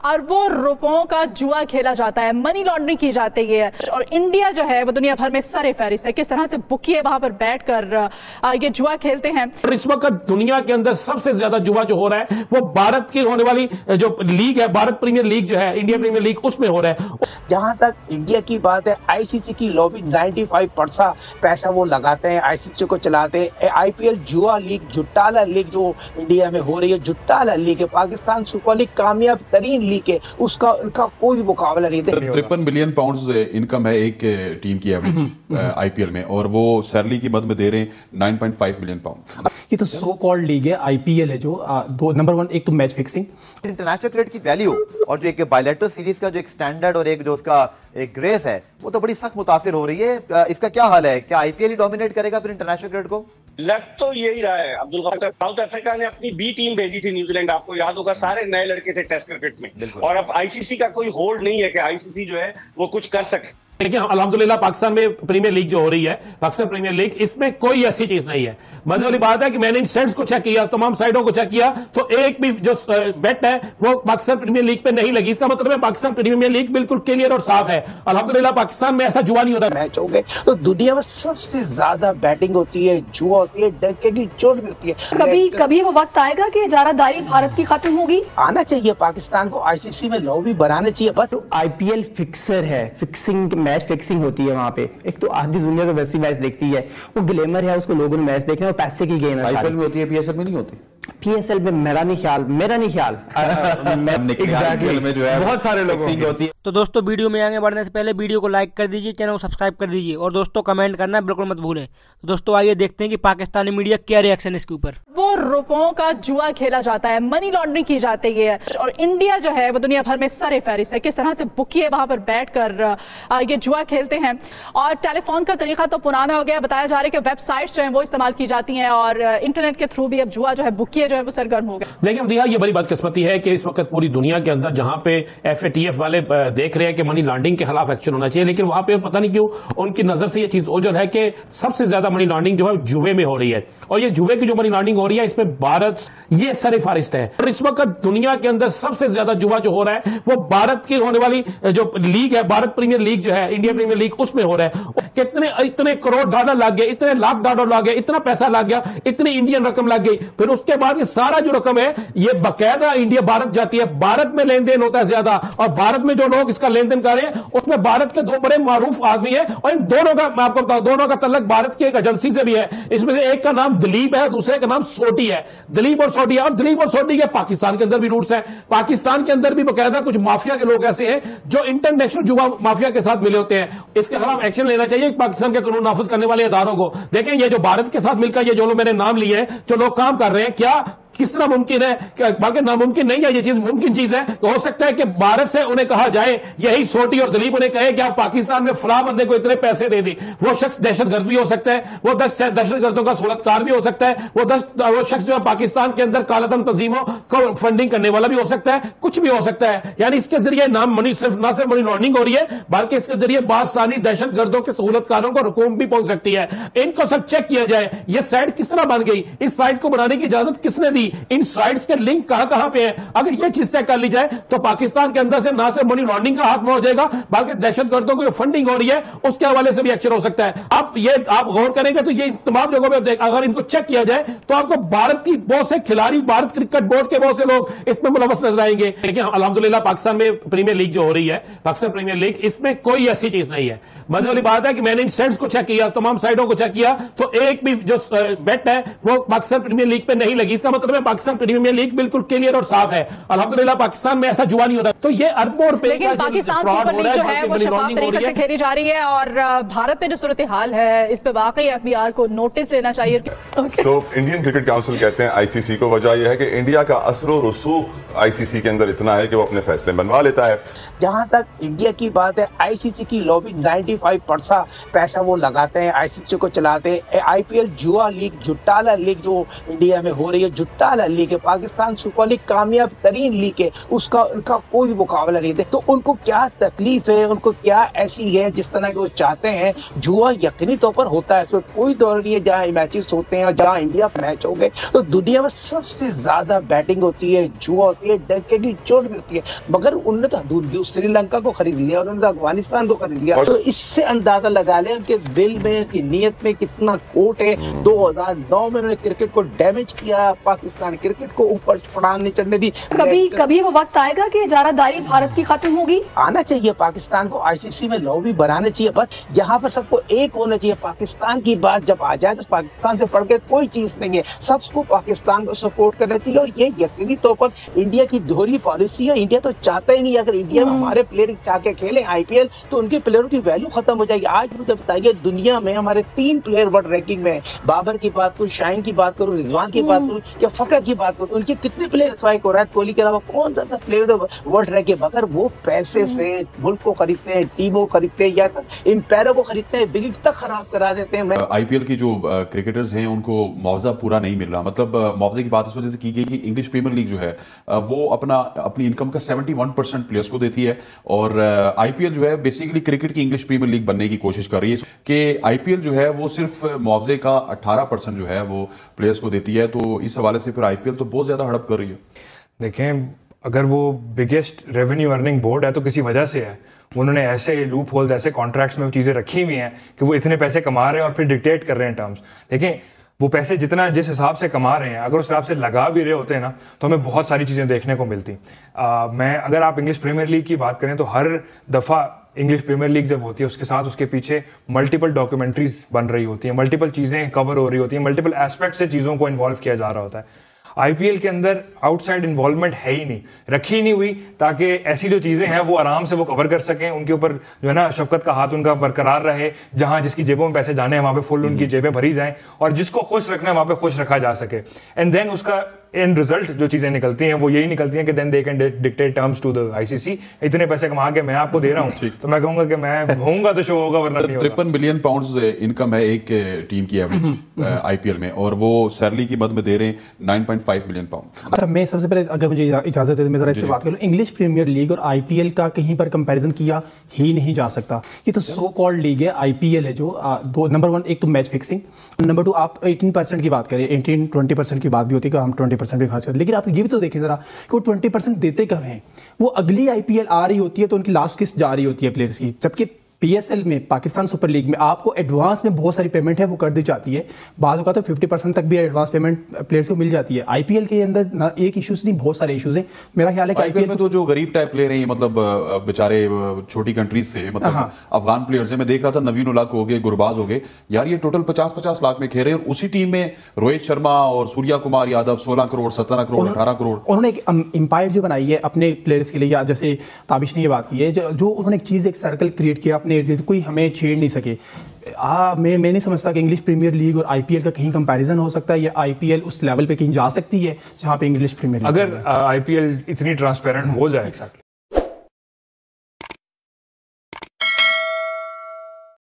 अरबों रुपयों का जुआ खेला जाता है, मनी लॉन्ड्रिंग की जाती है और इंडिया जो है वो दुनिया भर में सरे फहरिस्त है। किस तरह से बुकिए वहां पर बैठकर ये जुआ खेलते हैं। इस वक्त दुनिया के अंदर सबसे ज्यादा जुआ जो हो रहा है वो भारत की होने वाली जो लीग है, भारत प्रीमियर लीग जो है, इंडिया प्रीमियर लीग, उसमें हो रहा है। जहां तक इंडिया की बात है, आईसीसी की लॉबी 95% पैसा वो लगाते हैं, आईसीसी को चलाते हैं। आईपीएल जुआ लीग, जुट्टाला लीग जो इंडिया में हो रही है, जुट्टाला लीग है, पाकिस्तान सुपर लीग कामयाब तरीन लीग है, उसका उनका कोई मुकाबला नहीं। 53 मिलियन पाउंड्स इनकम है एक टीम की एवरेज आईपीएल में, और वो सैलरी की मद में दे रहे हैं 9.5 मिलियन पाउंड। ये तो सो कॉल्ड लीग है आईपीएल है जो दो नंबर 1, एक तो मैच फिक्सिंग, इंटरनेशनल क्रिकेट की वैल्यू और जो एक बायलैटरल सीरीज का जो एक स्टैंडर्ड और एक जो उसका एक ग्रेस है वो तो बड़ी सख्त मुतासिर हो रही है। इसका क्या हाल है? क्या आईपीएल ही डोमिनेट करेगा फिर इंटरनेशनल क्रिकेट को? लग तो यही रहा है अब्दुल गफार। साउथ अफ्रीका ने अपनी बी टीम भेजी थी न्यूजीलैंड, आपको याद होगा, सारे नए लड़के थे टेस्ट क्रिकेट में, और अब आईसीसी का कोई होल्ड नहीं है कि आईसीसी जो है वो कुछ कर सके। लेकिन अल्हम्दुलिल्लाह पाकिस्तान में प्रीमियर लीग जो हो रही है, पाकिस्तान प्रीमियर लीग, इसमें कोई ऐसी चीज नहीं है। मजे वाली बात है कि मैंने इन सेट्स को चेक किया, तमाम साइडों को चेक किया, तो एक भी जो बेट है वो पाकिस्तान प्रीमियर लीग पे नहीं लगी। इसका मतलब है पाकिस्तान प्रीमियर लीग बिल्कुल क्लियर और साफ है। अल्हम्दुलिल्लाह पाकिस्तान में ऐसा जुआ नहीं होता। मैच हो गए तो दुनिया में सबसे ज्यादा बैटिंग होती है, जुआ होती है, डंके की चोट भी होती है। कभी वो वक्त आएगा कि इजारादारी भारत की खत्म होगी। आना चाहिए पाकिस्तान को आईसीसी में लॉबी बनाना चाहिए। बस तो आईपीएल फिक्सर है, फिक्सिंग मैच फिक्सिंग होती है वहां पे। एक तो आधी दुनिया तो वैसी मैच देखती है, वो ग्लैमर है, उसको लोगों ने मैच देखना है, और पैसे की गेम है। आईपीएल में होती है, पीएसएल में नहीं होती। पीएसएल में मेरा नहीं ख्याल एग्जैक्टली बहुत सारे लोग होती है। तो दोस्तों वीडियो में आगे बढ़ने से पहले वीडियो को लाइक कर दीजिए, चैनल को सब्सक्राइब कर दीजिए, और दोस्तों कमेंट करना बिल्कुल मत भूलें। तो दोस्तों आइए देखते हैं कि पाकिस्तानी मीडिया क्या रिएक्शन है इसके ऊपर। वो रुपयों का जुआ खेला जाता है, मनी लॉन्ड्रिंग की जाती है और इंडिया जो है वो दुनिया भर में सरे फहरिस्त है। किस तरह से बुकिए वहां पर बैठकर ये जुआ खेलते हैं, और टेलीफोन का तरीका तो पुराना हो गया। बताया जा रहा है कि वेबसाइट्स जो है वो इस्तेमाल की जाती हैं और इंटरनेट के थ्रू भी अब जुआ जो है, बुकिए जो है वो सरगर्म हो गए। लेकिन दिया ये बड़ी बदकिस्मती है कि इस वक्त पूरी दुनिया के अंदर जहां पे एफएटीएफ वाले देख रहे हैं कि मनी लॉन्ड्रिंग के खिलाफ एक्शन होना चाहिए, लेकिन वहां पे पता नहीं क्यों उनकी नजर से ये चीज ओझल है कि सबसे ज्यादा मनी लॉन्ड्रिंग जो है जुए में हो रही है, और ये जुए की जो मनी लॉन्ड्रिंग हो रही है इसमें भारत ये सरे फहरिस्त है। और इस वक्त दुनिया के अंदर सबसे ज्यादा जुआ जो हो रहा है वो भारत की होने वाली जो लीग है, भारत प्रीमियर लीग जो है, इंडिया प्रीमियर लीग, उसमें हो रहा है। कितने इतने करोड़ डॉलर लग गए, इतने लाख डॉलर लग गए, इतना पैसा लग गया, इतनी इंडियन रकम लग गई। फिर उसके बाद ये सारा जो रकम है ये बकायदा इंडिया भारत जाती है, भारत में लेन देन होता है ज्यादा, और भारत में जो लोग इसका लेन देन कर रहे हैं उसमें भारत के दो बड़े मारूफ आदमी है, और इन दोनों का मैं आपको बताऊं, दोनों का तल्लक भारत की एक एजेंसी से भी है। इसमें से एक का नाम दिलीप है, दूसरे का नाम सोटी है। दिलीप और सोटी है, और दिलीप और सोटी के पाकिस्तान के अंदर भी रूट्स हैं। पाकिस्तान के अंदर भी बकायदा कुछ माफिया के लोग ऐसे हैं जो इंटरनेशनल जुआ माफिया के साथ मिले होते हैं। इसके खिलाफ एक्शन लेना चाहिए पाकिस्तान के कानून नाफिज करने वाले इदारों को। देखें ये जो भारत के साथ मिलकर ये जो लोग मैंने नाम लिए हैं, जो लोग काम कर रहे हैं, क्या किस तरह मुमकिन है, बल्कि नामुमकिन नहीं है, ये चीज मुमकिन चीज है। तो हो सकता है कि भारत से उन्हें कहा जाए, यही सोटी और दिलीप उन्हें कहे कि आप पाकिस्तान में फलां बंदे को इतने पैसे दे दी। वो शख्स दहशतगर्द भी हो सकता है, वो 10 दहशतगर्दों का सूरतकार भी हो सकता है, वो शख्स जो है पाकिस्तान के अंदर कालाधन तंजीमों को फंडिंग करने वाला भी हो सकता है, कुछ भी हो सकता है। यानी इसके जरिए न सिर्फ मनी लॉन्ड्रिंग हो रही है, बल्कि इसके जरिए बासानी दहशतगर्दों के सहूलतकारों को रकूम भी पहुंच सकती है। इनको सब चेक किया जाए, ये साइट किस तरह बन गई, इस साइट को बनाने की इजाजत किसने दी, इन साइट्स के लिंक कहां पे है। अगर ये चीज चेक कर ली जाए तो पाकिस्तान के अंदर से ना सिर्फ मनी लॉन्ड्रिंग का हाथ हो जाएगा, बल्कि दहशतगर्दों की फंडिंग हो रही है उसके हवाले से भी एक्शन हो सकता है। आप गौर करेंगे तो ये तमाम जगहों पे अगर इनको चेक किया जाए तो आपको भारत की बहुत से खिलाड़ी, भारत क्रिकेट बोर्ड के बहुत से लोग इसमें मुलव्वस नजर आएंगे। लेकिन अल्हम्दुलिल्लाह पाकिस्तान में प्रीमियर लीग जो हो रही है, पाकिस्तान प्रीमियर लीग, इसमें कोई ऐसी चीज नहीं है। मजे वाली बात है कि मैंने इन सेट्स को चेक किया, तमाम साइडों को चेक किया, तो एक भी जो बेट है वो पाकिस्तान प्रीमियर लीग पे नहीं लगी। इसका मतलब है पाकिस्तान प्रीमियर लीग बिल्कुल क्लियर और साफ है। अल्हम्दुलिल्लाह पाकिस्तान में ऐसा जुआ नहीं होता। तो ये अरबों रुपए, लेकिन पाकिस्तान सुपर लीग जो है वो शफाफ तरीके से खेली जा रही है, और भारत में जो सूरत हाल है इस पे वाकई एफबीआर को नोटिस लेना चाहिए। इंडियन क्रिकेट काउंसिल कहते हैं आईसीसी को, वजह यह है कि इंडिया का असर और रसूख आईसीसी के अंदर इतना है कि वो अपने फैसले बनवा लेता है। जहां तक इंडिया की बात है, आईसीसी की लॉबी 95% पैसा वो लगाते हैं, आईसीसी को चलाते हैं। आईपीएल जुआ लीग, जुट्टाला लीग जो इंडिया में हो रही है, जुट्टा जुट्टाला लीग है, पाकिस्तान सुपर लीग कामयाब तरीन लीग है, उसका उनका कोई मुकाबला नहीं है। तो उनको क्या तकलीफ है, उनको क्या ऐसी है जिस तरह के वो चाहते हैं। जुआ यकीनी तौर पर होता है, इसमें कोई दौर नहीं है। जहाँ मैचेस होते हैं और जहाँ इंडिया मैच हो गए तो दुनिया में सबसे ज्यादा बैटिंग होती है, जुआ होती है, डंके की चोट मिलती है। मगर उन्होंने तो श्रीलंका को खरीद लिया, उन्होंने तो अफगानिस्तान को खरीद लिया। तो इससे अंदाजा लगा ले उनके दिल में, उनकी नीयत में कितना खोट है। 2009 में उन्होंने क्रिकेट को डैमेज किया, पाकिस्तान क्रिकेट को ऊपर पड़ान नहीं चढ़ने दी। कभी वो वक्त आएगा कि इजारादारी भारत की खत्म होगी। आना चाहिए पाकिस्तान को आईसीसी में लॉबी बनाना चाहिए, बस यहाँ पर सबको एक होना चाहिए। पाकिस्तान की बात जब आ जाए तो पाकिस्तान से बढ़ के कोई चीज नहीं है, सबको पाकिस्तान को सपोर्ट करना चाहिए। और ये यकीनी तौर पर इंडिया की दोहरी पॉलिसी है। इंडिया तो चाहता ही नहीं, अगर इंडिया में हमारे प्लेयर चाह के खेले आईपीएल तो उनके प्लेयरों की वैल्यू खत्म हो जाएगी। आज मुझे बताइए, दुनिया में हमारे 3 प्लेयर वर्ल्ड रैंकिंग में है। बाबर की बात करूँ, शाहीन की बात करूँ, रिजवान की बात करूँ या फकर की बात करूँ, उनके कितने प्लेयर स्वाइक हो रहा है। कोहली के अलावा कौन सा प्लेयर वर्ल्ड रैंकिंग, मगर वो पैसे से मुल्क को खरीदते हैं, टीमों को खरीदते हैं या एम्पायरों को खरीदते हैं, बिग तक खराब करा देते हैं। आईपीएल की जो क्रिकेटर्स हैं उनको मुआवजा पूरा नहीं मिल रहा। मतलब मुआवजे की बात इस वजह से की गई कि इंग्लिश प्रीमियर लीग जो है वो अपनी इनकम का 71% प्लेयर्स को देती है और आईपीएल जो है बेसिकली क्रिकेट की इंग्लिश प्रीमियर लीग बनने की कोशिश कर रही है कि आईपीएल जो है वो सिर्फ मुआवजे का 18% जो है वो प्लेयर्स को देती है। तो इस हवाले से फिर आईपीएल तो बहुत ज्यादा हड़प कर रही है। देखें, अगर वो बिगेस्ट रेवेन्यू अर्निंग बोर्ड है तो किसी वजह से है। उन्होंने ऐसे लूप होल्स, ऐसे कॉन्ट्रैक्ट्स में वो चीज़ें रखी हुई हैं कि वो इतने पैसे कमा रहे हैं और फिर डिक्टेट कर रहे हैं टर्म्स। देखें, वो पैसे जितना जिस हिसाब से कमा रहे हैं, अगर उस हिसाब से लगा भी रहे होते हैं ना तो हमें बहुत सारी चीज़ें देखने को मिलती। अगर आप इंग्लिश प्रीमियर लीग की बात करें तो हर दफ़ा इंग्लिश प्रीमियर लीग जब होती है उसके साथ उसके पीछे मल्टीपल डॉक्यूमेंट्रीज बन रही होती हैं, मल्टीपल चीज़ें कवर हो रही होती हैं, मल्टीपल एस्पेक्ट से चीज़ों को इन्वॉल्व किया जा रहा होता है। आईपीएल के अंदर आउटसाइड इन्वॉल्वमेंट है ही नहीं, रखी नहीं हुई, ताकि ऐसी जो चीज़ें हैं वो आराम से वो कवर कर सकें। उनके ऊपर जो है ना शफकत का हाथ उनका बरकरार रहे, जहां जिसकी जेबों में पैसे जाने हैं वहां पे फुल उनकी जेबें भरी जाएं और जिसको खुश रखना है वहां पे खुश रखा जा सके। एंड देन उसका एंड रिजल्ट जो चीजें निकलती हैं वो यही निकलती हैं कि then they can dictate terms to the ICC. इतने पैसे कमा के मैं आपको दे रहा हूँ तो मैं कहूंगा कि मैं होऊंगा तो शो होगा, वरना नहीं होगा। 53 मिलियन पाउंड्स इनकम है एक टीम की एवरेज आईपीएल में और वो सैलरी की मद में दे रहे हैं 9.5 मिलियन पाउंड। अच्छा, मैं सबसे पहले अगर मुझे इजाजत है मैं जरा इससे बात करूँ। इंग्लिश प्रीमियर लीग और आईपीएल का कहीं पर कंपैरिजन किया ही नहीं जा सकता। ये तो सो कॉल्ड लीग है, आईपीएल है जो दो नंबर 1 एक तो मैच फिक्सिंग, नंबर 2 आप 18% की बात करें, 18-20% की बात भी होती है कि हम 20% भी खर्च करते, लेकिन आप ये भी तो देखें जरा कि वो 20% देते कब हैं। वो अगली आईपीएल आ रही होती है तो उनकी लास्ट किस्त जा रही होती है प्लेयर्स की, जबकि पीएसएल में, पाकिस्तान सुपर लीग में आपको एडवांस में बहुत सारी पेमेंट है वो कर दी जाती है। बाद का तो 50% तक भी एडवांस पेमेंट प्लेयर्स को मिल जाती है। आईपीएल के अंदर ना एक इश्यूज नहीं, बहुत सारे इश्यूज हैं। मेरा ख्याल है कि आईपीएल में तो जो गरीब टाइप प्लेयर हैं, मतलब बेचारे छोटी कंट्रीज से, मतलब अफगान प्लेयर्स हैं, मैं देख रहा था नवीन उल हक हो गए, गुरबाज हो गए, यार ये टोटल 50-50 लाख में खेल रहे हैं और उसी टीम में रोहित शर्मा और सूर्या कुमार यादव 16 करोड़, 17 करोड़, 18 करोड़। उन्होंने एक एम्पायर जो बनाई है अपने प्लेयर्स के लिए, जैसे ताबिश ने ये बात की है, जो उन्होंने एक चीज, एक सर्कल क्रिएट किया अपने, कोई हमें छेड़ नहीं सके। मैं नहीं समझता कि इंग्लिश प्रीमियर लीग और आईपीएल का कहीं कंपैरिजन हो सकता है या आईपीएल उस लेवल पे कहीं जा सकती है जहां पे इंग्लिश प्रीमियर लीग। अगर आईपीएल इतनी ट्रांसपेरेंट हो जाए